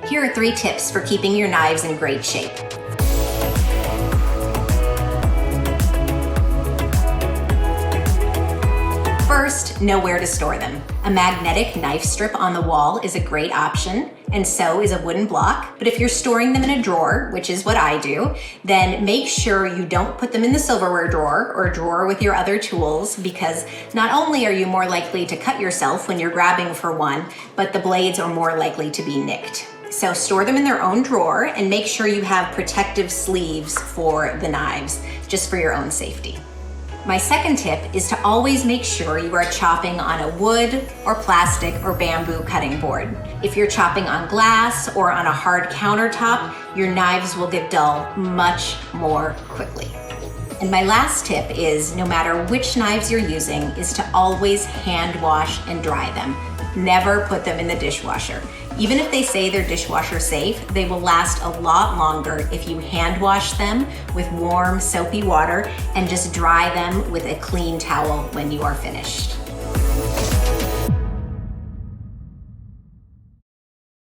Here are 3 tips for keeping your knives in great shape. First, know where to store them. A magnetic knife strip on the wall is a great option, and so is a wooden block. But if you're storing them in a drawer, which is what I do, then make sure you don't put them in the silverware drawer or a drawer with your other tools, because not only are you more likely to cut yourself when you're grabbing for one, but the blades are more likely to be nicked. So store them in their own drawer and make sure you have protective sleeves for the knives, just for your own safety. My second tip is to always make sure you are chopping on a wood or plastic or bamboo cutting board. If you're chopping on glass or on a hard countertop, your knives will get dull much more quickly. And my last tip is, no matter which knives you're using, is to always hand wash and dry them. Never put them in the dishwasher. Even if they say they're dishwasher safe, they will last a lot longer if you hand wash them with warm, soapy water and just dry them with a clean towel when you are finished.